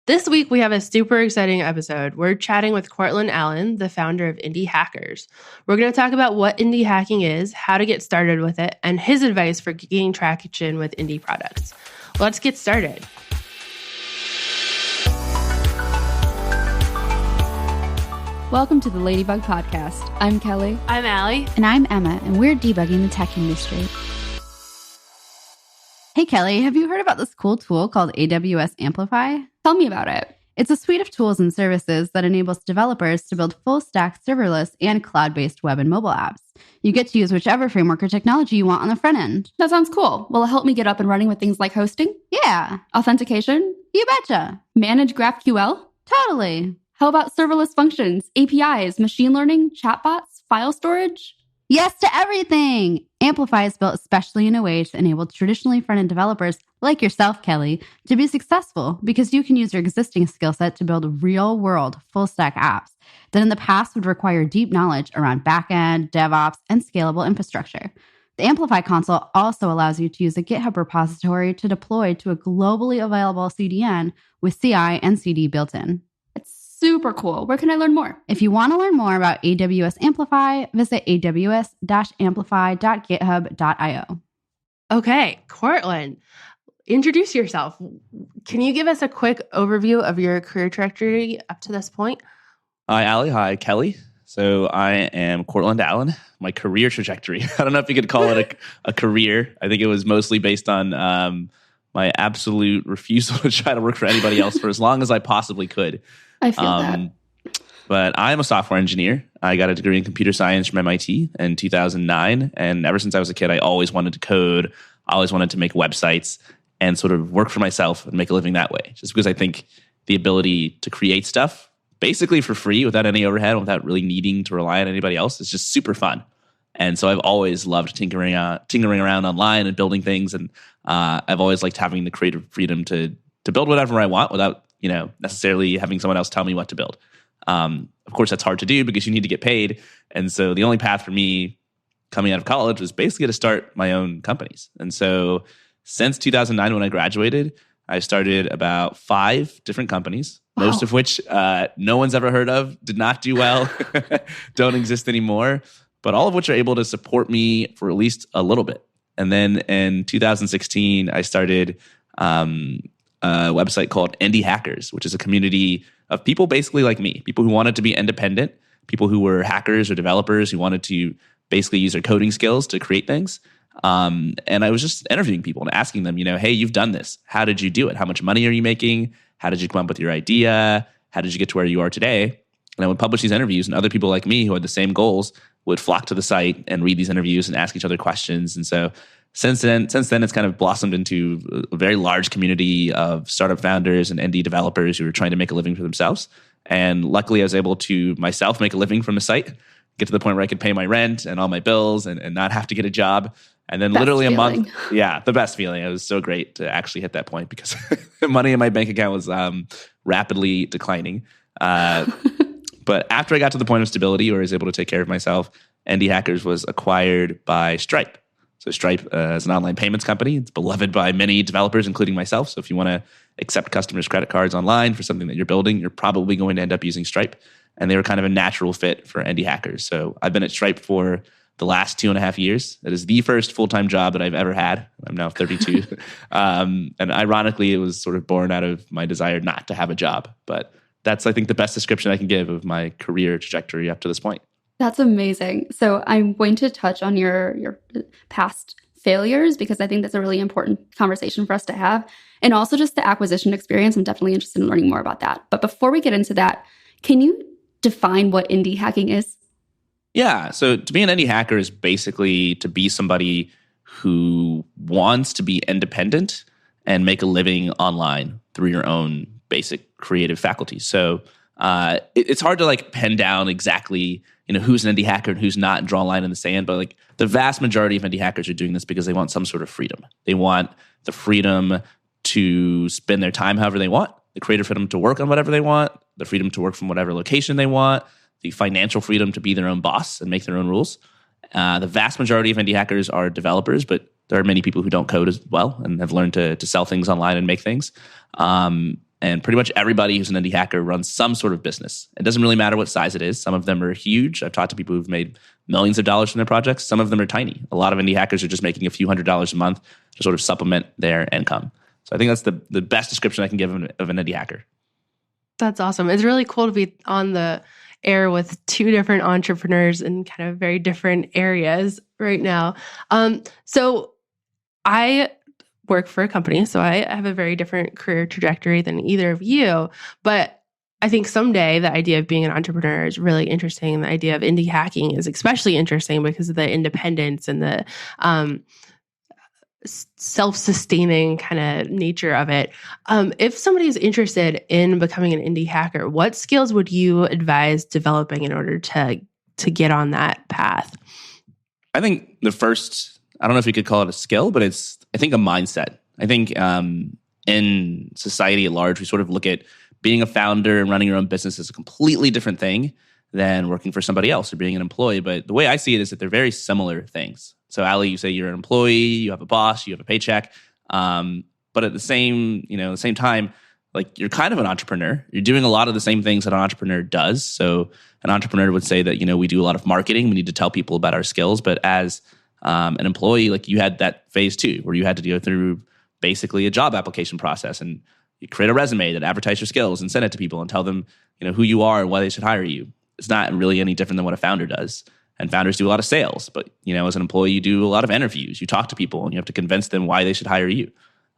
This week, we have a super exciting episode. We're chatting with Courtland Allen, the founder of Indie Hackers. We're going to talk about what indie hacking is, how to get started with it, and his advice for gaining traction with indie products. Let's get started. Welcome to the Ladybug Podcast. I'm Kelly. I'm Allie. And I'm Emma, and we're debugging the tech industry. Hey, Kelly, have you heard about this cool tool called AWS Amplify? Tell me about it. It's a suite of tools and services that enables developers to build full-stack serverless and cloud-based web and mobile apps. You get to use whichever framework or technology you want on the front end. That sounds cool. Will it help me get up and running with things like hosting? Yeah. Authentication? You betcha. Manage GraphQL? Totally. How about serverless functions, APIs, machine learning, chatbots, file storage? Yes to everything! Amplify is built especially in a way to enable traditionally front-end developers like yourself, Kelly, to be successful because you can use your existing skill set to build real-world, full-stack apps that in the past would require deep knowledge around back-end, DevOps, and scalable infrastructure. The Amplify console also allows you to use a GitHub repository to deploy to a globally available CDN with CI and CD built in. Super cool. Where can I learn more? If you want to learn more about AWS Amplify, visit aws-amplify.github.io. Okay, Courtland, introduce yourself. Can you give us a quick overview of your career trajectory up to this point? Hi, Allie. Hi, Kelly. So I am Courtland Allen. My career trajectory. I don't know if you could call it a career. I think it was mostly based on my absolute refusal to try to work for anybody else for as long as I possibly could. I feel that. But I'm a software engineer. I got a degree in computer science from MIT in 2009. And ever since I was a kid, I always wanted to code. I always wanted to make websites and sort of work for myself and make a living that way. Just because I think the ability to create stuff basically for free without any overhead, without really needing to rely on anybody else is just super fun. And so I've always loved tinkering around online and building things. And I've always liked having the creative freedom to build whatever I want without necessarily having someone else tell me what to build. Of course, that's hard to do because you need to get paid. And so the only path for me coming out of college was basically to start my own companies. And so since 2009, when I graduated, I started about 5 different companies, most of which no one's ever heard of, did not do well, don't exist anymore, but all of which are able to support me for at least a little bit. And then in 2016, I started a website called Indie Hackers, which is a community of people basically like me, people who wanted to be independent, people who were hackers or developers who wanted to basically use their coding skills to create things. And I was just interviewing people and asking them, hey, you've done this. How did you do it? How much money are you making? How did you come up with your idea? How did you get to where you are today? And I would publish these interviews, and other people like me who had the same goals would flock to the site and read these interviews and ask each other questions. And so Since then, it's kind of blossomed into a very large community of startup founders and indie developers who are trying to make a living for themselves. And luckily, I was able to myself make a living from the site, get to the point where I could pay my rent and all my bills and not have to get a job. And then literally a month, the best feeling. It was so great to actually hit that point because the money in my bank account was rapidly declining. But after I got to the point of stability where I was able to take care of myself, Indie Hackers was acquired by Stripe. So Stripe is an online payments company. It's beloved by many developers, including myself. So if you want to accept customers' credit cards online for something that you're building, you're probably going to end up using Stripe. And they were kind of a natural fit for Indie Hackers. So I've been at Stripe for the last 2.5 years. That is the first full-time job that I've ever had. I'm now 32. And ironically, it was sort of born out of my desire not to have a job. But that's, I think, the best description I can give of my career trajectory up to this point. That's amazing. So I'm going to touch on your past failures because I think that's a really important conversation for us to have. And also just the acquisition experience. I'm definitely interested in learning more about that. But before we get into that, can you define what indie hacking is? Yeah. So to be an indie hacker is basically to be somebody who wants to be independent and make a living online through your own basic creative faculties. So it's hard to pen down exactly who's an indie hacker and who's not and draw a line in the sand. But the vast majority of indie hackers are doing this because they want some sort of freedom. They want the freedom to spend their time however they want, the creative freedom to work on whatever they want, the freedom to work from whatever location they want, the financial freedom to be their own boss and make their own rules. The vast majority of indie hackers are developers, but there are many people who don't code as well and have learned to sell things online and make things. And pretty much everybody who's an indie hacker runs some sort of business. It doesn't really matter what size it is. Some of them are huge. I've talked to people who've made millions of dollars from their projects. Some of them are tiny. A lot of indie hackers are just making a few $100s a month to sort of supplement their income. So I think that's the best description I can give of an indie hacker. That's awesome. It's really cool to be on the air with two different entrepreneurs in kind of very different areas right now. So I work for a company, so I have a very different career trajectory than either of you. But I think someday the idea of being an entrepreneur is really interesting. And the idea of indie hacking is especially interesting because of the independence and the self-sustaining kind of nature of it. If somebody is interested in becoming an indie hacker, what skills would you advise developing in order to get on that path? I think the first, I don't know if you could call it a skill, but it's, I think, a mindset. I think in society at large, we sort of look at being a founder and running your own business as a completely different thing than working for somebody else or being an employee. But the way I see it is that they're very similar things. So Ali, you say you're an employee, you have a boss, you have a paycheck. But at the same time, like, you're kind of an entrepreneur. You're doing a lot of the same things that an entrepreneur does. So an entrepreneur would say that, we do a lot of marketing. We need to tell people about our skills. But as an employee, like, you had that phase too, where you had to go through basically a job application process, and you create a resume that advertise your skills and send it to people and tell them, who you are and why they should hire you. It's not really any different than what a founder does. And founders do a lot of sales, but as an employee, you do a lot of interviews. You talk to people, and you have to convince them why they should hire you.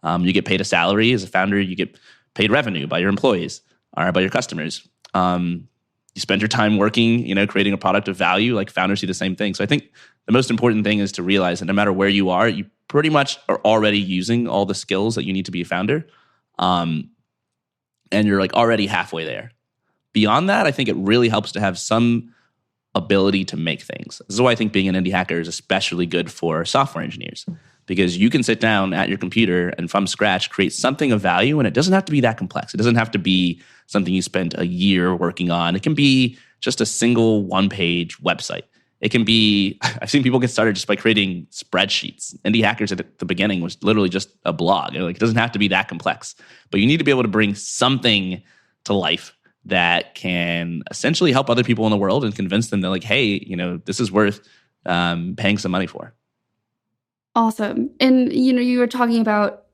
You get paid a salary. As a founder, you get paid revenue by your employees or by your customers. You spend your time working, creating a product of value. Like, founders do the same thing. So I think the most important thing is to realize that no matter where you are, you pretty much are already using all the skills that you need to be a founder. And you're like already halfway there. Beyond that, I think it really helps to have some ability to make things. This is why I think being an indie hacker is especially good for software engineers, because you can sit down at your computer and from scratch create something of value, and it doesn't have to be that complex. It doesn't have to be something you spent a year working on. It can be just a single one-page website. It can be, I've seen people get started just by creating spreadsheets. Indie hackers at the beginning was literally just a blog. It doesn't have to be that complex, but you need to be able to bring something to life that can essentially help other people in the world and convince them that, like, hey, this is worth paying some money for. Awesome. And, you were talking about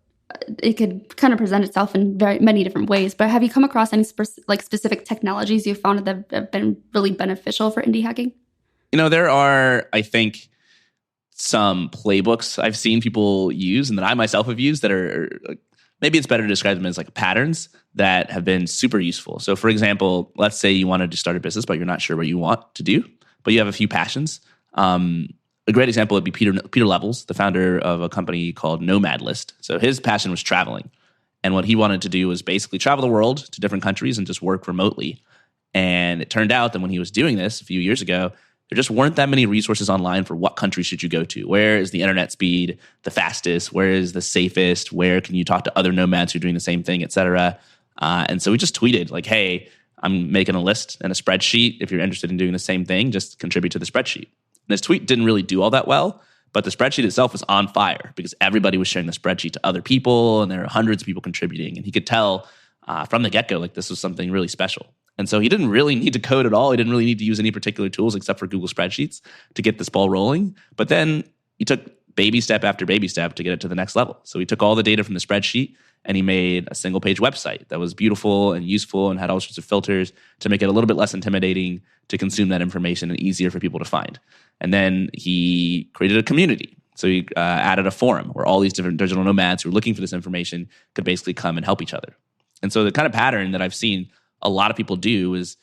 it could kind of present itself in very many different ways, but have you come across any specific technologies you've found that have been really beneficial for indie hacking? There are, I think, some playbooks I've seen people use and that I myself have used that are, maybe it's better to describe them as like patterns that have been super useful. So for example, let's say you wanted to start a business, but you're not sure what you want to do, but you have a few passions. A great example would be Peter Levels, the founder of a company called Nomad List. So his passion was traveling. And what he wanted to do was basically travel the world to different countries and just work remotely. And it turned out that when he was doing this a few years ago, there just weren't that many resources online for what country should you go to. Where is the internet speed the fastest? Where is the safest? Where can you talk to other nomads who are doing the same thing, et cetera? And so we just tweeted like, hey, I'm making a list and a spreadsheet. If you're interested in doing the same thing, just contribute to the spreadsheet. And his tweet didn't really do all that well, but the spreadsheet itself was on fire because everybody was sharing the spreadsheet to other people, and there were hundreds of people contributing. And he could tell from the get-go, like, this was something really special. And so he didn't really need to code at all. He didn't really need to use any particular tools except for Google Spreadsheets to get this ball rolling. But then he took baby step after baby step to get it to the next level. So he took all the data from the spreadsheet and he made a single page website that was beautiful and useful and had all sorts of filters to make it a little bit less intimidating to consume that information and easier for people to find. And then he created a community. So he added a forum where all these different digital nomads who were looking for this information could basically come and help each other. And so the kind of pattern that I've seen a lot of people do is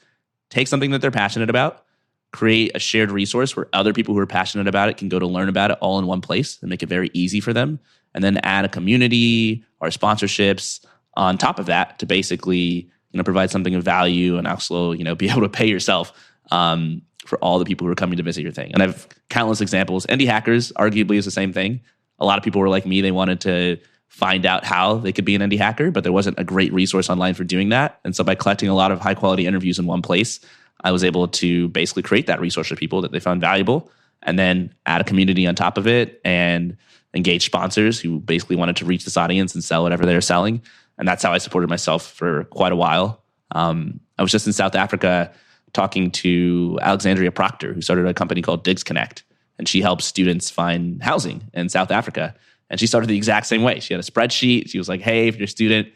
take something that they're passionate about, create a shared resource where other people who are passionate about it can go to learn about it all in one place and make it very easy for them, and then add a community or sponsorships on top of that to basically, provide something of value and also, be able to pay yourself for all the people who are coming to visit your thing. And I have countless examples. Indie Hackers arguably is the same thing. A lot of people were like me. They wanted to find out how they could be an indie hacker, but there wasn't a great resource online for doing that. And so by collecting a lot of high quality interviews in one place, I was able to basically create that resource for people that they found valuable, and then add a community on top of it and engage sponsors who basically wanted to reach this audience and sell whatever they're selling. And that's how I supported myself for quite a while. I was just in South Africa talking to Alexandria Proctor, who started a company called Digs Connect. And she helps students find housing in South Africa. And she started the exact same way. She had a spreadsheet. She was like, hey, if you're a student,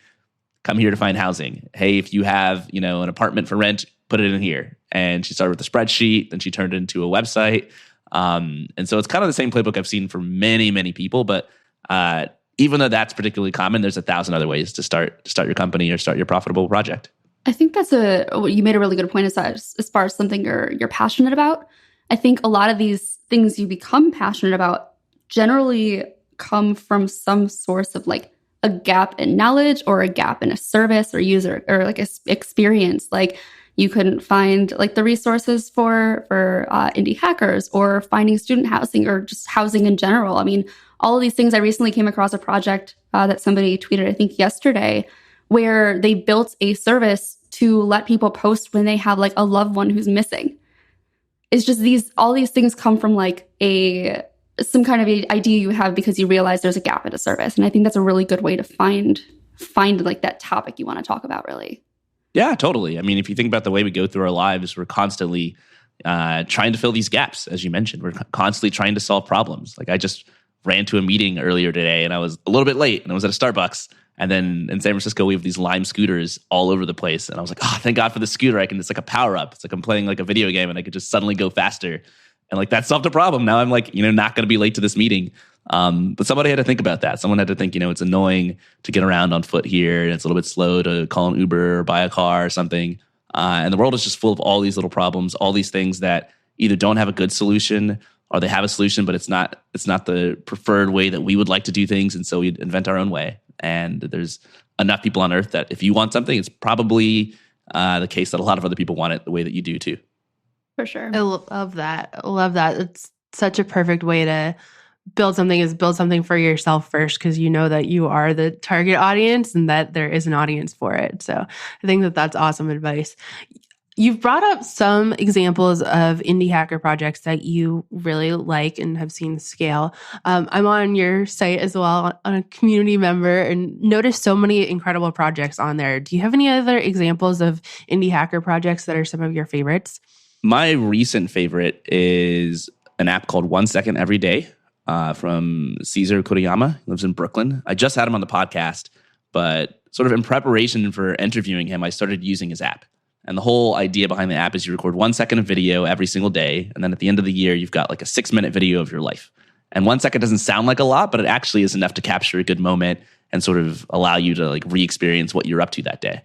come here to find housing. Hey, if you have, an apartment for rent, put it in here. And she started with the spreadsheet. Then she turned it into a website. And so it's kind of the same playbook I've seen for many, many people. But even though that's particularly common, there's 1,000 other ways to start your company or start your profitable project. I think you made a really good point as far as something you're passionate about. I think a lot of these things you become passionate about generally come from some source of like a gap in knowledge or a gap in a service or user or like a experience. Like you couldn't find like the resources for indie hackers or finding student housing or just housing in general. I mean, all of these things. I recently came across a project that somebody tweeted, I think yesterday, where they built a service to let people post when they have like a loved one who's missing. It's just all these things come from like some kind of idea you have because you realize there's a gap in a service. And I think that's a really good way to find like that topic you want to talk about, really. Yeah, totally. I mean, if you think about the way we go through our lives, we're constantly trying to fill these gaps, as you mentioned. We're constantly trying to solve problems. Like I just ran to a meeting earlier today and I was a little bit late and I was at a Starbucks. And then in San Francisco, we have these Lime scooters all over the place. And I was like, oh, thank God for the scooter. It's like a power up. It's like I'm playing like a video game and I could just suddenly go faster. And like that solved a problem. Now I'm like, not going to be late to this meeting. But somebody had to think about that. Someone had to think, it's annoying to get around on foot here. And it's a little bit slow to call an Uber or buy a car or something. And the world is just full of all these little problems, all these things that either don't have a good solution or they have a solution, but it's not the preferred way that we would like to do things. And so we invent our own way. And there's enough people on earth that if you want something, it's probably the case that a lot of other people want it the way that you do too. For sure. I love that. It's such a perfect way to build something for yourself first, because you know that you are the target audience and that there is an audience for it. So I think that's awesome advice. You've brought up some examples of indie hacker projects that you really like and have seen scale. I'm on your site as well, on a community member, and noticed so many incredible projects on there. Do you have any other examples of indie hacker projects that are some of your favorites? My recent favorite is an app called 1 Second Every Day from Cesar Kuriyama. He lives in Brooklyn. I just had him on the podcast, but sort of in preparation for interviewing him, I started using his app. And the whole idea behind the app is you record 1 second of video every single day. And then at the end of the year, you've got like a 6-minute video of your life. And 1 second doesn't sound like a lot, but it actually is enough to capture a good moment and sort of allow you to like re-experience what you're up to that day.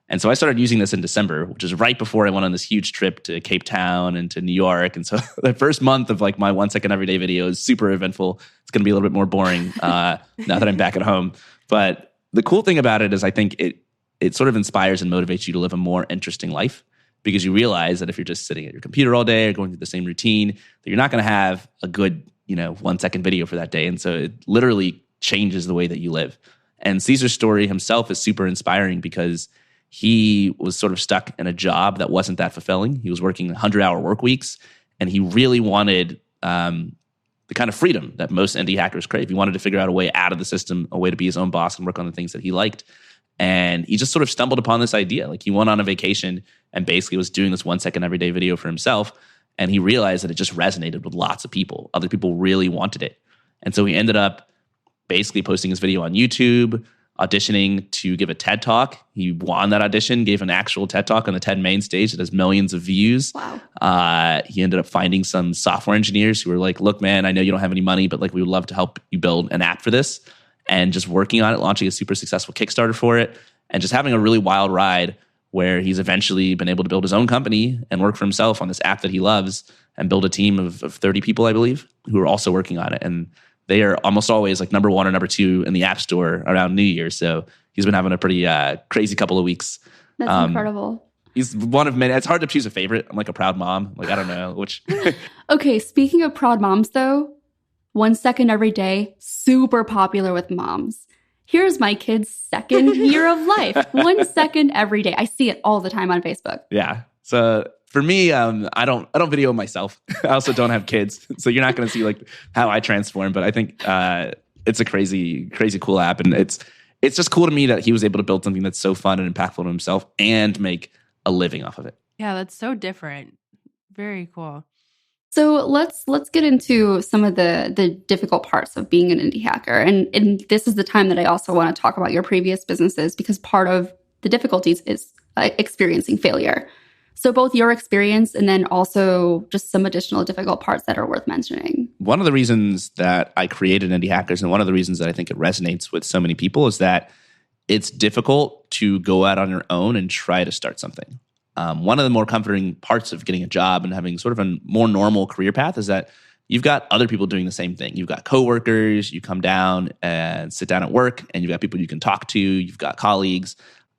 And so I started using this in December, which is right before I went on this huge trip to Cape Town and to New York. And so the first month of like my 1 second everyday video is super eventful. It's going to be a little bit more boring now that I'm back at home. But the cool thing about it is I think it sort of inspires and motivates you to live a more interesting life, because you realize that if you're just sitting at your computer all day or going through the same routine, that you're not going to have a good, 1 second video for that day. And so it literally changes the way that you live. And Cesar's story himself is super inspiring because he was sort of stuck in a job that wasn't that fulfilling. He was working 100-hour work weeks, and he really wanted the kind of freedom that most indie hackers crave. He wanted to figure out a way out of the system, a way to be his own boss and work on the things that he liked. And he just sort of stumbled upon this idea. Like he went on a vacation and basically was doing this 1 second everyday video for himself. And he realized that it just resonated with lots of people. Other people really wanted it. And so he ended up basically posting his video on YouTube, auditioning to give a TED Talk. He won that audition, gave an actual TED Talk on the TED main stage that has millions of views. Wow. He ended up finding some software engineers who were like, look, man, I know you don't have any money, but like we would love to help you build an app for this. And just working on it, launching a super successful Kickstarter for it, and just having a really wild ride where he's eventually been able to build his own company and work for himself on this app that he loves and build a team of 30 people, I believe, who are also working on it. And they are almost always like number 1 or number 2 in the App Store around New Year. So he's been having a pretty crazy couple of weeks. That's incredible. He's one of many. It's hard to choose a favorite. I'm like a proud mom. Like, I don't know which. Okay, speaking of proud moms, though, 1 second every day, super popular with moms. Here's my kid's second year of life. 1 second every day. I see it all the time on Facebook. Yeah. So for me, I don't video myself. I also don't have kids, so you're not going to see like how I transform. But I think it's a crazy, crazy cool app, and it's it's just cool to me that he was able to build something that's so fun and impactful to himself and make a living off of it. Yeah, that's so different. Very cool. So let's get into some of the difficult parts of being an indie hacker. And this is the time that I also want to talk about your previous businesses, because part of the difficulties is experiencing failure. So both your experience and then also just some additional difficult parts that are worth mentioning. One of the reasons that I created Indie Hackers, and one of the reasons that I think it resonates with so many people, is that it's difficult to go out on your own and try to start something. One of the more comforting parts of getting a job and having sort of a more normal career path is that you've got other people doing the same thing. You've got coworkers, you come down and sit down at work, and you've got people you can talk to, you've got colleagues.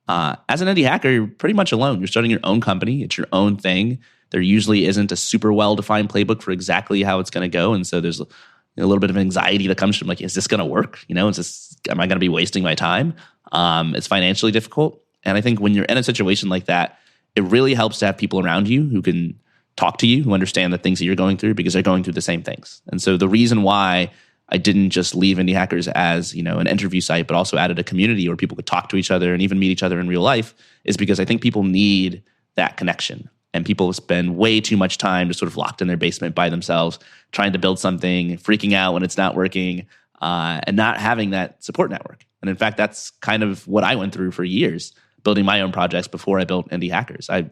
As an indie hacker, you're pretty much alone. You're starting your own company. It's your own thing. There usually isn't a super well-defined playbook for exactly how it's going to go. And so there's a little bit of anxiety that comes from like, is this going to work? Am I going to be wasting my time? It's financially difficult. And I think when you're in a situation like that, it really helps to have people around you who can talk to you, who understand the things that you're going through because they're going through the same things. And so the reason why I didn't just leave Indie Hackers as, an interview site, but also added a community where people could talk to each other and even meet each other in real life is because I think people need that connection. And people spend way too much time just sort of locked in their basement by themselves, trying to build something, freaking out when it's not working, and not having that support network. And in fact, that's kind of what I went through for years, building my own projects before I built Indie Hackers. I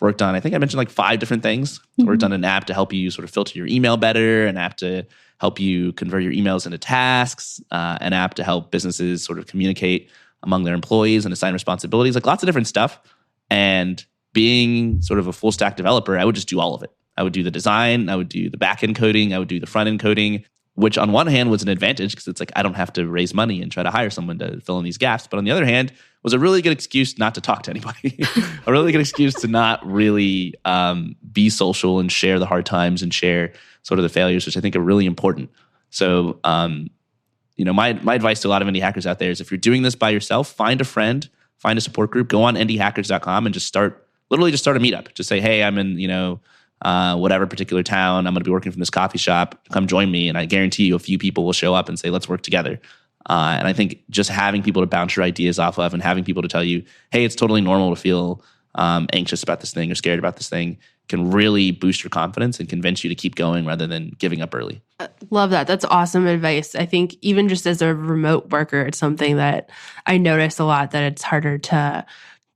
worked on, I think I mentioned like 5 different things. Mm-hmm. Worked on an app to help you sort of filter your email better, an app to help you convert your emails into tasks, an app to help businesses sort of communicate among their employees and assign responsibilities, like lots of different stuff. And being sort of a full stack developer, I would just do all of it. I would do the design, I would do the back end coding, I would do the front end coding, which on one hand was an advantage because it's like I don't have to raise money and try to hire someone to fill in these gaps. But on the other hand, was a really good excuse not to talk to anybody, a really good excuse to not really be social and share the hard times and share sort of the failures, which I think are really important. So, my advice to a lot of indie hackers out there is if you're doing this by yourself, find a friend, find a support group, go on indiehackers.com and just start a meetup. Just say, hey, I'm in, whatever particular town. I'm going to be working from this coffee shop. Come join me. And I guarantee you a few people will show up and say, let's work together. And I think just having people to bounce your ideas off of and having people to tell you, hey, it's totally normal to feel anxious about this thing or scared about this thing can really boost your confidence and convince you to keep going rather than giving up early. Love that. That's awesome advice. I think even just as a remote worker, it's something that I notice a lot, that it's harder to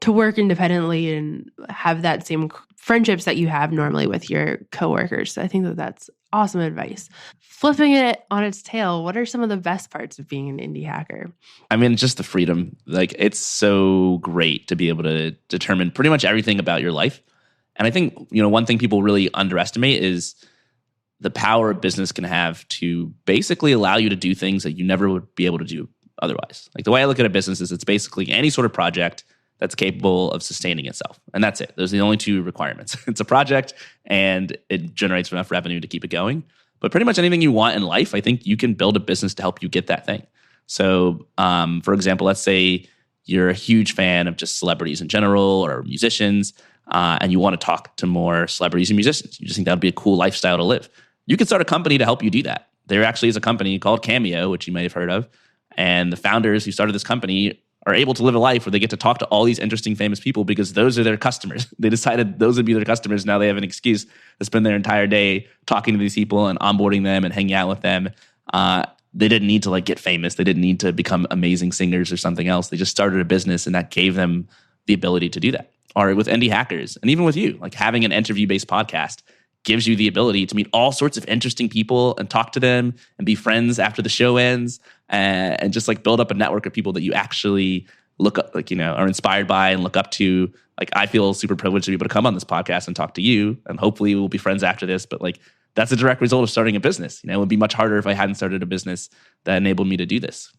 work independently and have that same friendships that you have normally with your coworkers. So I think that's awesome advice. Flipping it on its tail, what are some of the best parts of being an indie hacker? I mean, just the freedom. Like, it's so great to be able to determine pretty much everything about your life. And I think, one thing people really underestimate is the power a business can have to basically allow you to do things that you never would be able to do otherwise. Like, the way I look at a business is it's basically any sort of project that's capable of sustaining itself. And that's it. Those are the only 2 requirements. It's a project and it generates enough revenue to keep it going. But pretty much anything you want in life, I think you can build a business to help you get that thing. So, for example, let's say you're a huge fan of just celebrities in general or musicians, and you want to talk to more celebrities and musicians. You just think that would be a cool lifestyle to live. You could start a company to help you do that. There actually is a company called Cameo, which you may have heard of. And the founders who started this company are able to live a life where they get to talk to all these interesting, famous people because those are their customers. They decided those would be their customers. Now they have an excuse to spend their entire day talking to these people and onboarding them and hanging out with them. They didn't need to get famous. They didn't need to become amazing singers or something else. They just started a business and that gave them the ability to do that. Or with indie hackers, and even with you, having an interview-based podcast gives you the ability to meet all sorts of interesting people and talk to them and be friends after the show ends and just build up a network of people that you actually look up, are inspired by and look up to. I feel super privileged to be able to come on this podcast and talk to you, and hopefully we'll be friends after this. But that's a direct result of starting a business. It would be much harder if I hadn't started a business that enabled me to do this.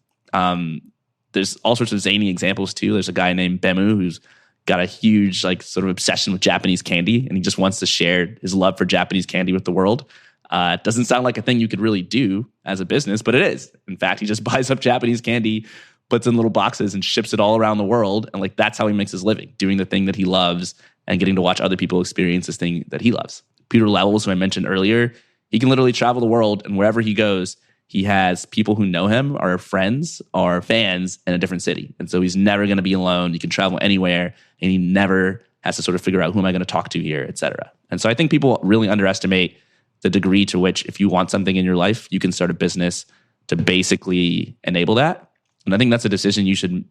There's all sorts of zany examples too. There's a guy named Bemu who's got a huge sort of obsession with Japanese candy, and he just wants to share his love for Japanese candy with the world. It doesn't sound like a thing you could really do as a business, but it is. In fact, he just buys up Japanese candy, puts in little boxes, and ships it all around the world. And that's how he makes his living, doing the thing that he loves and getting to watch other people experience this thing that he loves. Peter Levels, who I mentioned earlier, he can literally travel the world, and wherever he goes, He has people who know him, are friends, are fans in a different city. And so he's never going to be alone. You can travel anywhere, and he never has to sort of figure out who am I going to talk to here, et cetera. And so I think people really underestimate the degree to which if you want something in your life, you can start a business to basically enable that. And I think that's a decision you should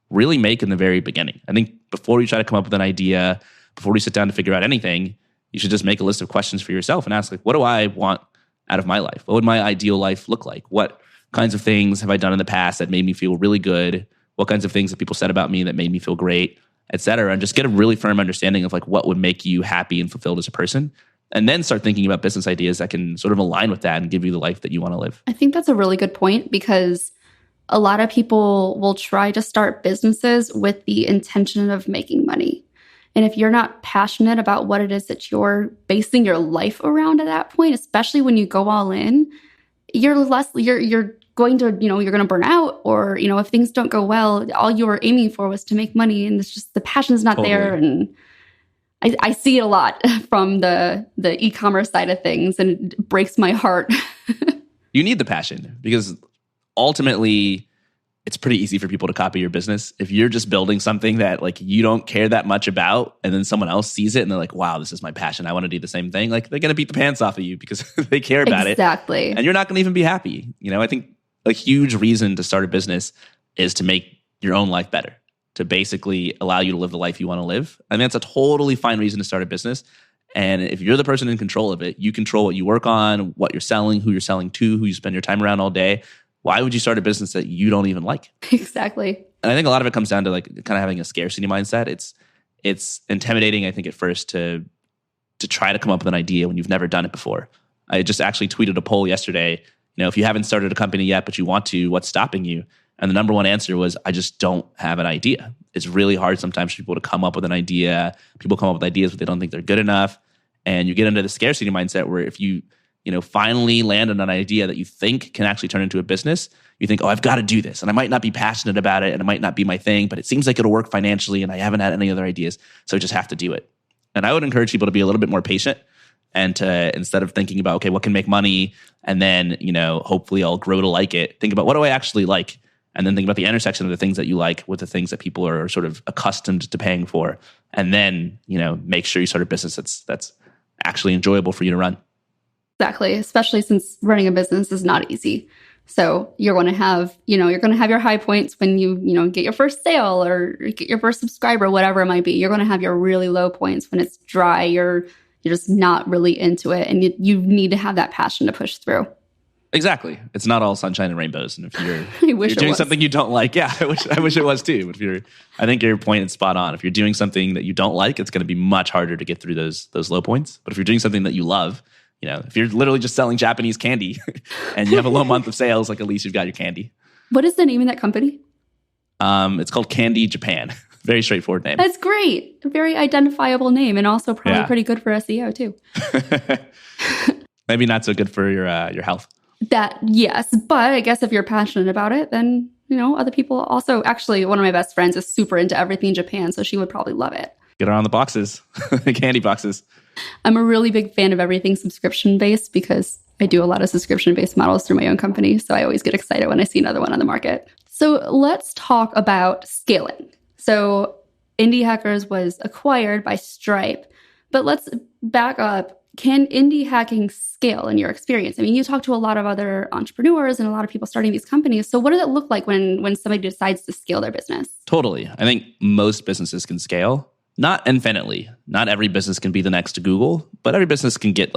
really make in the very beginning. I think before you try to come up with an idea, before you sit down to figure out anything, you should just make a list of questions for yourself and ask, like, what do I want out of my life? What would my ideal life look like? What kinds of things have I done in the past that made me feel really good? What kinds of things have people said about me that made me feel great, et cetera? And just get a really firm understanding of like what would make you happy and fulfilled as a person. And then start thinking about business ideas that can sort of align with that and give you the life that you want to live. I think that's a really good point, because a lot of people will try to start businesses with the intention of making money. And if you're not passionate about what it is that you're basing your life around at that point, especially when you go all in, you're going to, you're going to burn out, or, if things don't go well, all you were aiming for was to make money, and it's just the passion is not there. And I see it a lot from the e-commerce side of things, and it breaks my heart. You need the passion, because ultimately it's pretty easy for people to copy your business. If you're just building something that like you don't care that much about, and then someone else sees it and they're like, wow, this is my passion, I want to do the same thing. Like, they're going to beat the pants off of you because they care about it. Exactly. And you're not going to even be happy. I think a huge reason to start a business is to make your own life better, to basically allow you to live the life you want to live. I mean, that's a totally fine reason to start a business. And if you're the person in control of it, you control what you work on, what you're selling, who you're selling to, who you spend your time around all day. Why would you start a business that you don't even like? Exactly. And I think a lot of it comes down to like kind of having a scarcity mindset. It's intimidating, I think, at first to try to come up with an idea when you've never done it before. I just actually tweeted a poll yesterday. If you haven't started a company yet, but you want to, what's stopping you? And the number one answer was, I just don't have an idea. It's really hard sometimes for people to come up with an idea. People come up with ideas, but they don't think they're good enough. And you get into the scarcity mindset where if you finally land on an idea that you think can actually turn into a business, you think, oh, I've got to do this. And I might not be passionate about it, and it might not be my thing, but it seems like it'll work financially, and I haven't had any other ideas, so I just have to do it. And I would encourage people to be a little bit more patient, and to, instead of thinking about, okay, what can make money, and then, hopefully I'll grow to like it, think about what do I actually like? And then think about the intersection of the things that you like with the things that people are sort of accustomed to paying for. And then, make sure you start a business that's actually enjoyable for you to run. Exactly. Especially since running a business is not easy. So you're going to have, you're going to have your high points when you get your first sale or get your first subscriber, whatever it might be. You're going to have your really low points when it's dry. You're just not really into it. And you need to have that passion to push through. Exactly. It's not all sunshine and rainbows. And if you're, you're doing something you don't like, yeah, I wish it was too. But I think your point is spot on. If you're doing something that you don't like, it's going to be much harder to get through those low points. But if you're doing something that you love, if you're literally just selling Japanese candy and you have a low month of sales, like at least you've got your candy. What is the name of that company? It's called Candy Japan. Very straightforward name. That's great. A very identifiable name, and also probably pretty good for SEO too. Maybe not so good for your health. That, yes. But I guess if you're passionate about it, then, other people also. Actually, one of my best friends is super into everything Japan, so she would probably love it. Get her on the boxes, the candy boxes. I'm a really big fan of everything subscription-based because I do a lot of subscription-based models through my own company. So I always get excited when I see another one on the market. So let's talk about scaling. So Indie Hackers was acquired by Stripe, but let's back up. Can indie hacking scale in your experience? I mean, you talk to a lot of other entrepreneurs and a lot of people starting these companies. So what does it look like when somebody decides to scale their business? Totally. I think most businesses can scale. Not infinitely. Not every business can be the next Google, but every business can get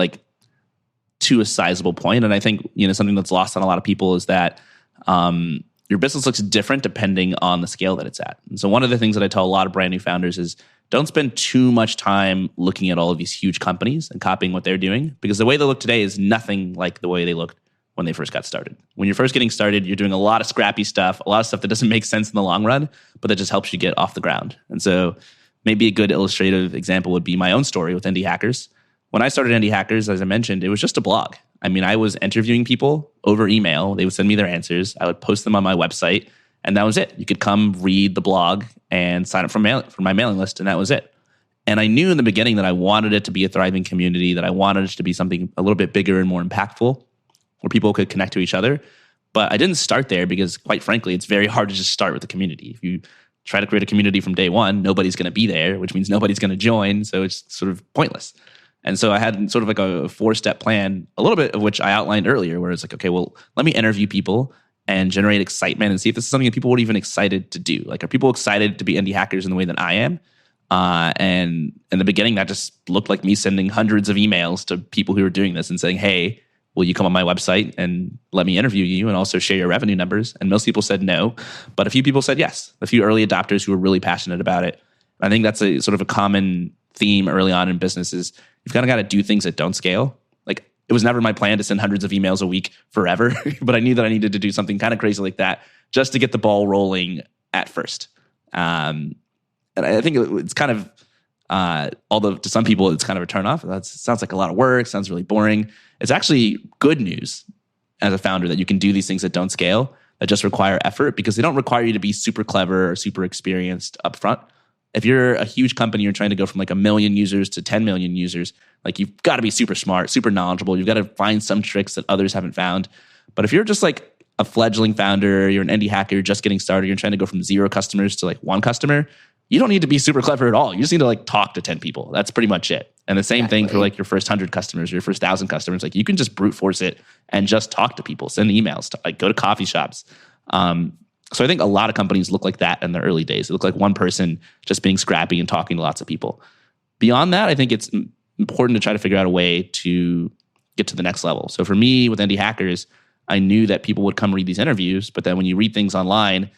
to a sizable point. And I think, something that's lost on a lot of people is that your business looks different depending on the scale that it's at. And so one of the things that I tell a lot of brand new founders is don't spend too much time looking at all of these huge companies and copying what they're doing, because the way they look today is nothing like the way they looked when they first got started. When you're first getting started, you're doing a lot of scrappy stuff, a lot of stuff that doesn't make sense in the long run, but that just helps you get off the ground. And so maybe a good illustrative example would be my own story with Indie Hackers. When I started Indie Hackers, as I mentioned, it was just a blog. I mean, I was interviewing people over email. They would send me their answers. I would post them on my website, and that was it. You could come read the blog and sign up for my mailing list, and that was it. And I knew in the beginning that I wanted it to be a thriving community, that I wanted it to be something a little bit bigger and more impactful. where people could connect to each other. But I didn't start there because, quite frankly, it's very hard to just start with the community. If you try to create a community from day one, nobody's going to be there, which means nobody's going to join. So it's sort of pointless. And so I had sort of like a 4-step plan, a little bit of which I outlined earlier, where it's like, okay, well, let me interview people and generate excitement and see if this is something that people were even excited to do. Like, are people excited to be indie hackers in the way that I am? And in the beginning, that just looked like me sending hundreds of emails to people who were doing this and saying, hey, will you come on my website and let me interview you and also share your revenue numbers? And most people said no, but a few people said yes. A few early adopters who were really passionate about it. I think that's a sort of a common theme early on in businesses. You've kind of got to do things that don't scale. Like, it was never my plan to send hundreds of emails a week forever, but I knew that I needed to do something kind of crazy like that just to get the ball rolling at first. And I think it's kind of, although to some people it's kind of a turnoff, that sounds like a lot of work, sounds really boring. It's actually good news as a founder that you can do these things that don't scale, that just require effort, because they don't require you to be super clever or super experienced up front. If you're a huge company, you're trying to go from like 1 million users to 10 million users, like, you've got to be super smart, super knowledgeable. You've got to find some tricks that others haven't found. But if you're just like a fledgling founder, you're an indie hacker, you're just getting started, you're trying to go from 0 customers to like 1 customer, you don't need to be super clever at all. You just need to like talk to 10 people. That's pretty much it. And the same thing for like your first 100 customers, or your first 1,000 customers. Like, you can just brute force it and just talk to people, send emails, like go to coffee shops. So I think a lot of companies look like that in the early days. They look like one person just being scrappy and talking to lots of people. Beyond that, I think it's important to try to figure out a way to get to the next level. So for me with Indie Hackers, I knew that people would come read these interviews, but then when you read things online,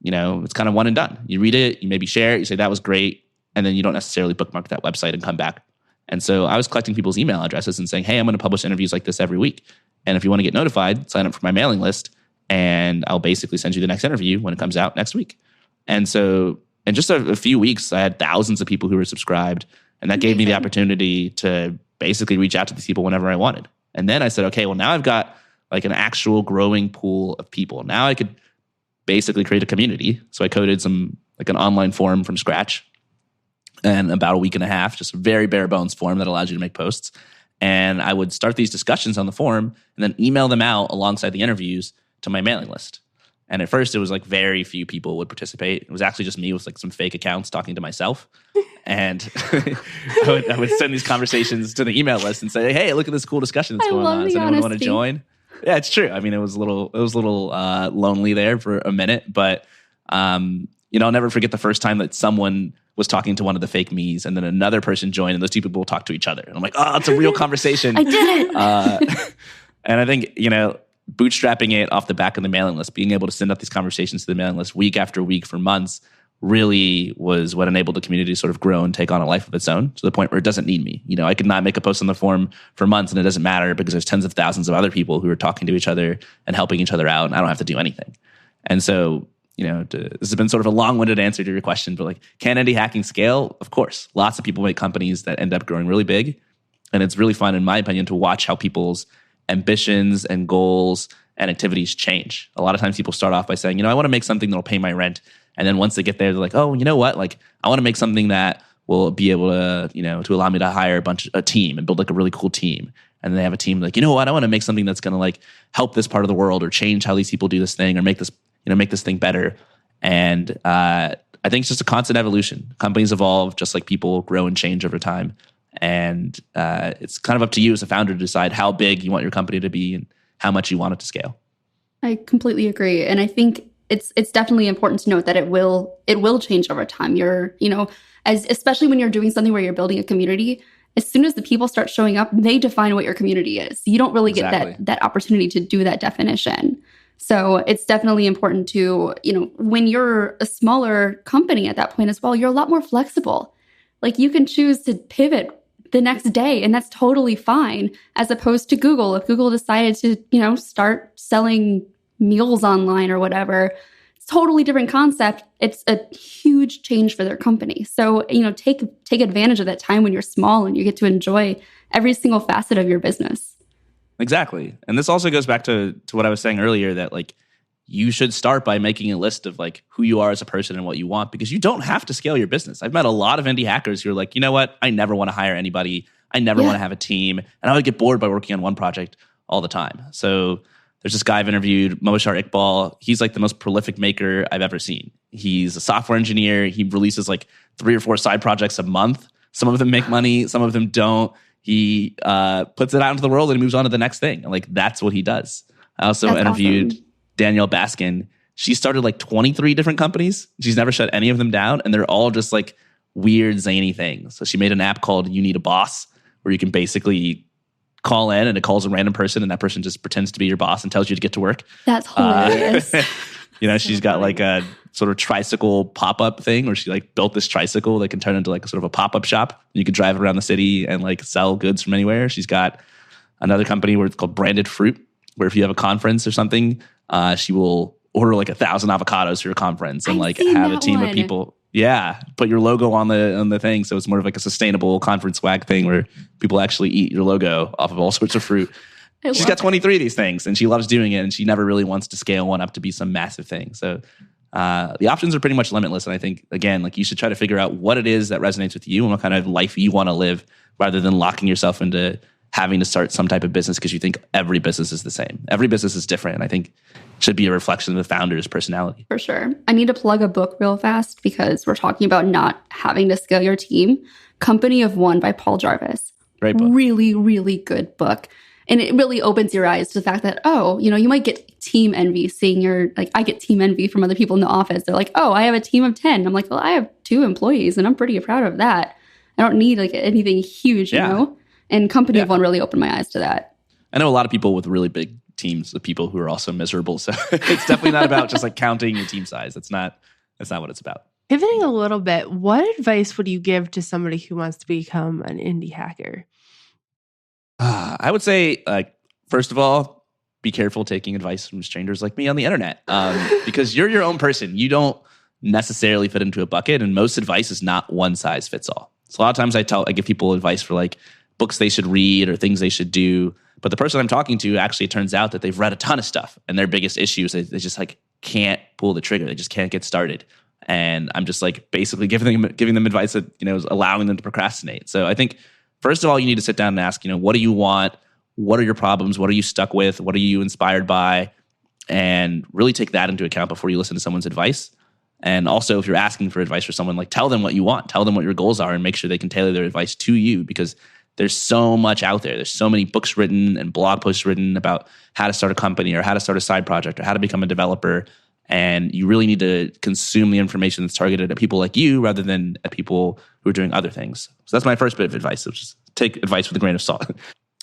it's kind of one and done. You read it, you maybe share it, you say that was great, and then you don't necessarily bookmark that website and come back. And so I was collecting people's email addresses and saying, hey, I'm going to publish interviews like this every week. And if you want to get notified, sign up for my mailing list, and I'll basically send you the next interview when it comes out next week. And so in just a few weeks, I had thousands of people who were subscribed, and that gave me the opportunity to basically reach out to these people whenever I wanted. And then I said, okay, well, now I've got like an actual growing pool of people. Now I could basically create a community. So I coded an online forum from scratch in about a week and a half, just a very bare bones form that allows you to make posts. And I would start these discussions on the forum and then email them out alongside the interviews to my mailing list. And at first it was like very few people would participate. It was actually just me with like some fake accounts talking to myself. And I would send these conversations to the email list and say, hey, look at this cool discussion that's going on. Does anyone want to join? Yeah, it's true. I mean, it was a little lonely there for a minute, but I'll never forget the first time that someone was talking to one of the fake me's, and then another person joined, and those 2 people talk to each other. And I'm like, oh, it's a real conversation. I did it. And I think, bootstrapping it off the back of the mailing list, being able to send out these conversations to the mailing list week after week for months, really was what enabled the community to sort of grow and take on a life of its own, to the point where it doesn't need me. I could not make a post on the forum for months and it doesn't matter, because there's tens of thousands of other people who are talking to each other and helping each other out, and I don't have to do anything. And so, this has been sort of a long-winded answer to your question, but like, can indie hacking scale? Of course. Lots of people make companies that end up growing really big. And it's really fun, in my opinion, to watch how people's ambitions and goals and activities change. A lot of times people start off by saying, I want to make something that'll pay my rent. And then once they get there, they're like, oh, you know what? Like, I want to make something that will be able to, to allow me to hire a team and build like a really cool team. And then they have a team like, you know what? I want to make something that's going to like help this part of the world, or change how these people do this thing, or make this thing better. And I think it's just a constant evolution. Companies evolve just like people grow and change over time. And it's kind of up to you as a founder to decide how big you want your company to be and how much you want it to scale. I completely agree. And I think it's definitely important to note that it will change over time. Especially when you're doing something where you're building a community, as soon as the people start showing up, they define what your community is. You don't really get that opportunity to do that definition. So it's definitely important to, when you're a smaller company at that point as well, you're a lot more flexible. Like, you can choose to pivot the next day, and that's totally fine, as opposed to Google. If Google decided to, start selling meals online or whatever, it's a totally different concept. It's a huge change for their company. So, take advantage of that time when you're small and you get to enjoy every single facet of your business. Exactly. And this also goes back to what I was saying earlier, that like, you should start by making a list of like who you are as a person and what you want, because you don't have to scale your business. I've met a lot of indie hackers who are like, you know what? I never want to hire anybody. I never want to have a team. And I would get bored by working on one project all the time. So there's this guy I've interviewed, Mobashar Iqbal. He's like the most prolific maker I've ever seen. He's a software engineer. He releases like 3 or 4 side projects a month. Some of them make money, some of them don't. He puts it out into the world and moves on to the next thing. Like, that's what he does. I also interviewed Danielle Baskin. She started like 23 different companies. She's never shut any of them down, and they're all just like weird, zany things. So she made an app called You Need a Boss, where you can basically call in and it calls a random person, and that person just pretends to be your boss and tells you to get to work. That's hilarious. She's got like a sort of tricycle pop-up thing where she like built this tricycle that can turn into like a sort of a pop-up shop. You could drive around the city and like sell goods from anywhere. She's got another company where it's called Branded Fruit, where if you have a conference or something, she will order like 1,000 avocados for your conference and like have a team of people. Yeah, put your logo on the thing, so it's more of like a sustainable conference swag thing where people actually eat your logo off of all sorts of fruit. She's got 23 of these things, and she loves doing it, and she never really wants to scale one up to be some massive thing. So the options are pretty much limitless, and I think, again, like you should try to figure out what it is that resonates with you and what kind of life you want to live, rather than locking yourself into having to start some type of business because you think every business is the same. Every business is different, and I think it should be a reflection of the founder's personality. For sure. I need to plug a book real fast because we're talking about not having to scale your team. Company of One by Paul Jarvis. Great book. Really, really good book. And it really opens your eyes to the fact that, you might get team envy seeing I get team envy from other people in the office. They're like, oh, I have a team of 10. I'm like, well, I have 2 employees and I'm pretty proud of that. I don't need like anything huge, you know? And Company of One really opened my eyes to that. I know a lot of people with really big teams of people who are also miserable. So it's definitely not about just like counting your team size. That's not what it's about. Pivoting a little bit, what advice would you give to somebody who wants to become an indie hacker? I would say, first of all, be careful taking advice from strangers like me on the internet, because you're your own person. You don't necessarily fit into a bucket, and most advice is not one size fits all. So a lot of times I give people advice for like books they should read or things they should do. But the person I'm talking to, actually, it turns out that they've read a ton of stuff, and their biggest issue is they just like can't pull the trigger. They just can't get started. And I'm just like basically giving them advice that, is allowing them to procrastinate. So I think, first of all, you need to sit down and ask, what do you want? What are your problems? What are you stuck with? What are you inspired by? And really take that into account before you listen to someone's advice. And also, if you're asking for advice for someone, like tell them what you want. Tell them what your goals are and make sure they can tailor their advice to you, because there's so much out there. There's so many books written and blog posts written about how to start a company or how to start a side project or how to become a developer. And you really need to consume the information that's targeted at people like you rather than at people who are doing other things. So that's my first bit of advice. So just take advice with a grain of salt.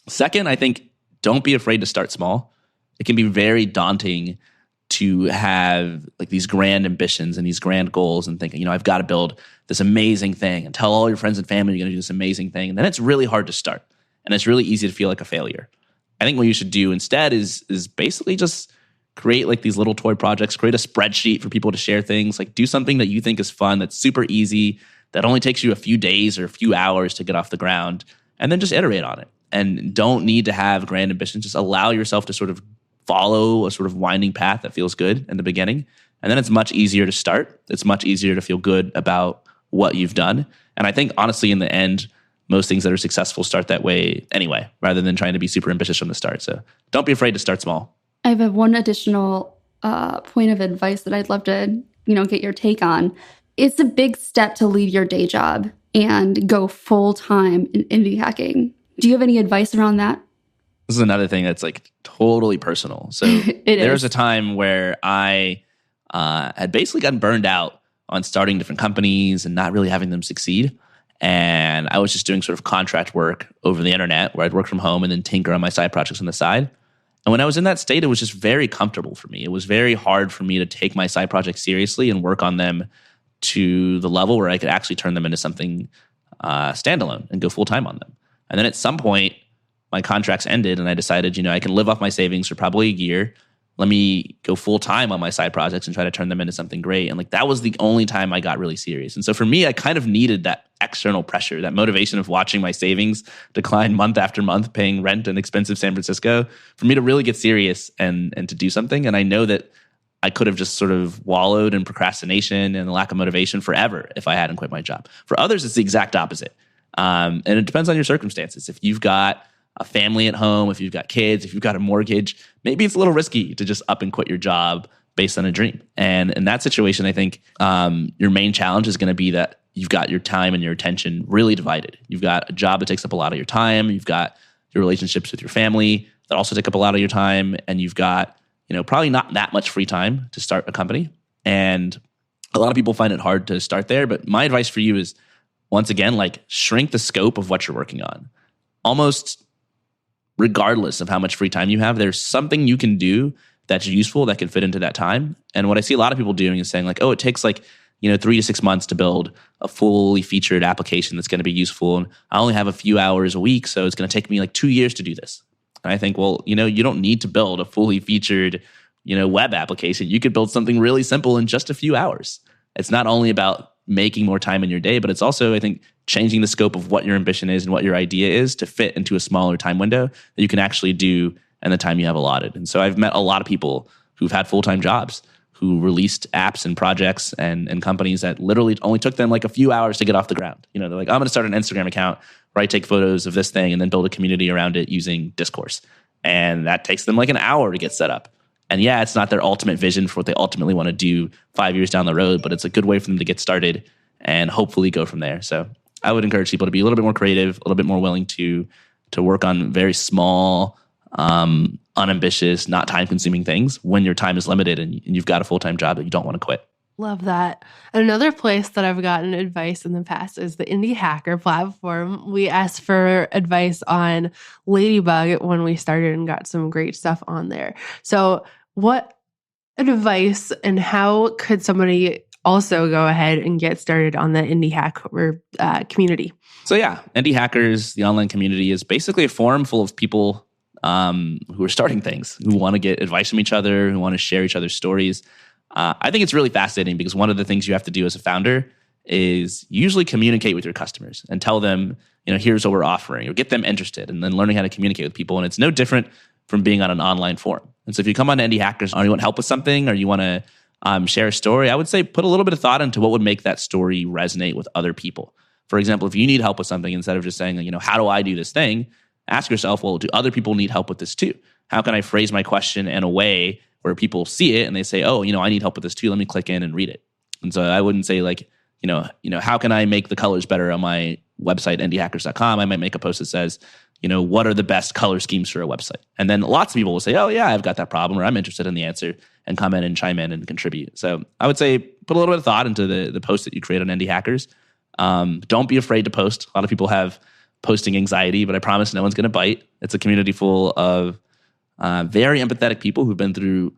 Second, I think don't be afraid to start small. It can be very daunting to have like these grand ambitions and these grand goals and thinking, I've got to build this amazing thing and tell all your friends and family you're going to do this amazing thing. And then it's really hard to start. And it's really easy to feel like a failure. I think what you should do instead is basically just create like these little toy projects, create a spreadsheet for people to share things, like do something that you think is fun, that's super easy, that only takes you a few days or a few hours to get off the ground, and then just iterate on it. And don't need to have grand ambitions. Just allow yourself to sort of follow a sort of winding path that feels good in the beginning. And then it's much easier to start. It's much easier to feel good about what you've done. And I think, honestly, in the end, most things that are successful start that way anyway, rather than trying to be super ambitious from the start. So don't be afraid to start small. I have one additional point of advice that I'd love to, get your take on. It's a big step to leave your day job and go full-time in indie hacking. Do you have any advice around that? This is another thing that's like totally personal. So there was a time where I had basically gotten burned out on starting different companies and not really having them succeed. And I was just doing sort of contract work over the internet where I'd work from home and then tinker on my side projects on the side. And when I was in that state, it was just very comfortable for me. It was very hard for me to take my side projects seriously and work on them to the level where I could actually turn them into something standalone and go full-time on them. And then at some point, my contracts ended and I decided, I can live off my savings for probably a year. Let me go full-time on my side projects and try to turn them into something great. And like that was the only time I got really serious. And so for me, I kind of needed that external pressure, that motivation of watching my savings decline month after month, paying rent in expensive San Francisco, for me to really get serious and to do something. And I know that I could have just sort of wallowed in procrastination and lack of motivation forever if I hadn't quit my job. For others, it's the exact opposite. And it depends on your circumstances. If you've got a family at home, if you've got kids, if you've got a mortgage, maybe it's a little risky to just up and quit your job based on a dream. And in that situation, I think your main challenge is going to be that you've got your time and your attention really divided. You've got a job that takes up a lot of your time. You've got your relationships with your family that also take up a lot of your time. And you've got, probably not that much free time to start a company. And a lot of people find it hard to start there. But my advice for you is, once again, like, shrink the scope of what you're working on. Almost regardless of how much free time you have, there's something you can do that's useful that can fit into that time. And what I see a lot of people doing is saying like, oh, it takes like, 3 to 6 months to build a fully featured application that's going to be useful. And I only have a few hours a week, so it's going to take me like 2 years to do this. And I think, well, you don't need to build a fully featured, web application. You could build something really simple in just a few hours. It's not only about making more time in your day, but it's also, I think, changing the scope of what your ambition is and what your idea is to fit into a smaller time window that you can actually do in the time you have allotted. And so I've met a lot of people who've had full-time jobs who released apps and projects and companies that literally only took them like a few hours to get off the ground. They're like, I'm going to start an Instagram account where I take photos of this thing and then build a community around it using Discourse. And that takes them like an hour to get set up. And yeah, it's not their ultimate vision for what they ultimately want to do 5 years down the road, but it's a good way for them to get started and hopefully go from there. So I would encourage people to be a little bit more creative, a little bit more willing to work on very small, unambitious, not time-consuming things when your time is limited and you've got a full-time job that you don't want to quit. Love that. And another place that I've gotten advice in the past is the Indie Hacker platform. We asked for advice on Ladybug when we started and got some great stuff on there. So what advice and how could somebody also go ahead and get started on the Indie Hacker community? So yeah, Indie Hackers, the online community, is basically a forum full of people who are starting things, who want to get advice from each other, who want to share each other's stories. I think it's really fascinating because one of the things you have to do as a founder is usually communicate with your customers and tell them, here's what we're offering, or get them interested, and then learning how to communicate with people. And it's no different from being on an online forum. And so if you come on to Indie Hackers or you want help with something or you want to share a story, I would say put a little bit of thought into what would make that story resonate with other people. For example, if you need help with something, instead of just saying, how do I do this thing? Ask yourself, well, do other people need help with this too? How can I phrase my question in a way where people see it and they say, oh, I need help with this too. Let me click in and read it. And so I wouldn't say like, how can I make the colors better on my website, indiehackers.com? I might make a post that says, what are the best color schemes for a website? And then lots of people will say, oh yeah, I've got that problem, or I'm interested in the answer, and come in and chime in and contribute. So I would say put a little bit of thought into the post that you create on Indie Hackers. Don't be afraid to post. A lot of people have posting anxiety, but I promise no one's going to bite. It's a community full of very empathetic people who've been through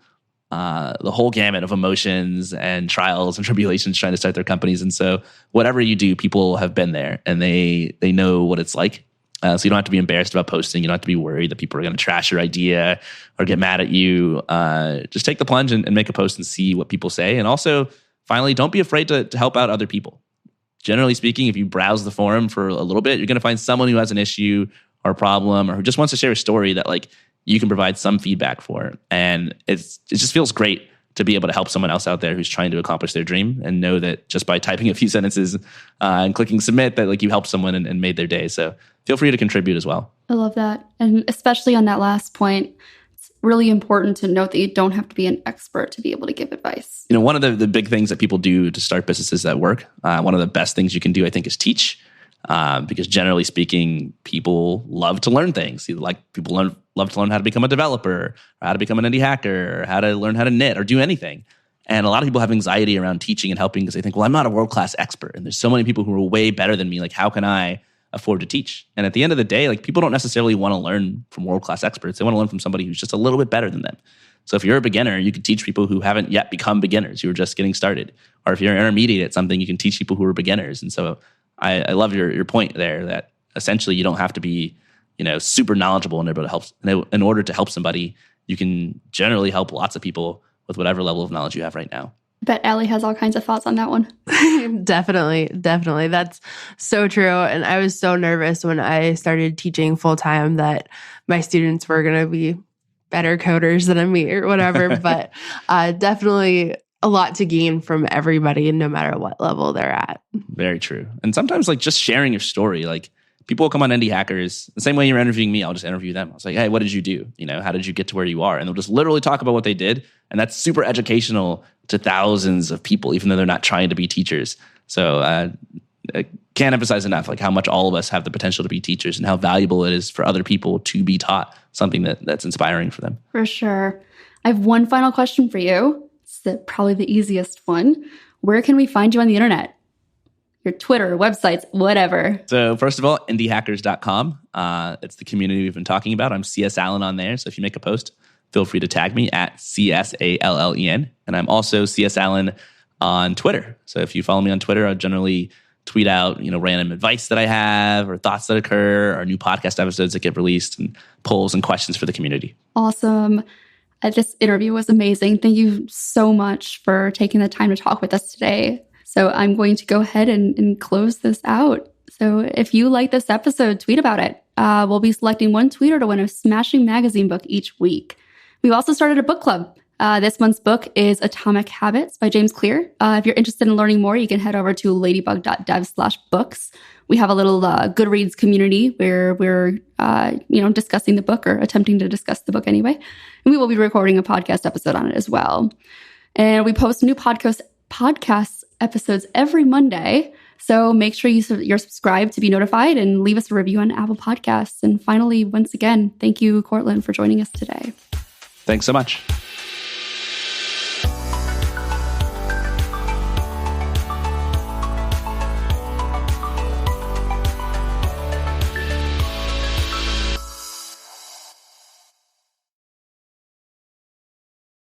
the whole gamut of emotions and trials and tribulations trying to start their companies. And so whatever you do, people have been there and they know what it's like. So you don't have to be embarrassed about posting. You don't have to be worried that people are going to trash your idea or get mad at you. Just take the plunge and make a post and see what people say. And also, finally, don't be afraid to help out other people. Generally speaking, if you browse the forum for a little bit, you're going to find someone who has an issue or a problem or who just wants to share a story that like you can provide some feedback for. And it just feels great to be able to help someone else out there who's trying to accomplish their dream and know that just by typing a few sentences and clicking submit that like you helped someone and made their day. So feel free to contribute as well. I love that. And especially on that last point, it's really important to note that you don't have to be an expert to be able to give advice. One of the big things that people do to start businesses that work, one of the best things you can do, I think, is teach. Because generally speaking, people love to learn things. People love to learn how to become a developer, or how to become an indie hacker, or how to learn how to knit or do anything. And a lot of people have anxiety around teaching and helping because they think, well, I'm not a world-class expert. And there's so many people who are way better than me. Like, how can I afford to teach? And at the end of the day, like, people don't necessarily want to learn from world-class experts. They want to learn from somebody who's just a little bit better than them. So if you're a beginner, you can teach people who haven't yet become beginners, who are just getting started. Or if you're intermediate at something, you can teach people who are beginners. And so I love your point there that essentially you don't have to be, super knowledgeable in order to help somebody. You can generally help lots of people with whatever level of knowledge you have right now. I bet Allie has all kinds of thoughts on that one. Definitely. That's so true. And I was so nervous when I started teaching full time that my students were going to be better coders than me or whatever. But definitely a lot to gain from everybody, no matter what level they're at. Very true. And sometimes like just sharing your story, like people will come on Indie Hackers the same way you're interviewing me. I'll just interview them. I was like, hey, what did you do? How did you get to where you are? And they'll just literally talk about what they did. And that's super educational to thousands of people, even though they're not trying to be teachers. So I can't emphasize enough how much all of us have the potential to be teachers and how valuable it is for other people to be taught something that's inspiring for them. For sure. I have one final question for you. It's probably the easiest one. Where can we find you on the internet? Your Twitter, websites, whatever. So first of all, indiehackers.com. It's the community we've been talking about. I'm CS Allen on there. So if you make a post, feel free to tag me at CSALLEN. And I'm also CS Allen on Twitter. So if you follow me on Twitter, I generally tweet out, random advice that I have or thoughts that occur or new podcast episodes that get released and polls and questions for the community. Awesome. This interview was amazing. Thank you so much for taking the time to talk with us today. So I'm going to go ahead and close this out. So if you like this episode, tweet about it. We'll be selecting one tweeter to win a smashing magazine book each week. We've also started a book club. This month's book is Atomic Habits by James Clear. If you're interested in learning more, you can head over to ladybug.dev/books. We have a little Goodreads community where we're discussing the book or attempting to discuss the book anyway. And we will be recording a podcast episode on it as well. And we post new podcast episodes every Monday. So make sure you're subscribed to be notified and leave us a review on Apple Podcasts. And finally, once again, thank you, Courtland, for joining us today. Thanks so much.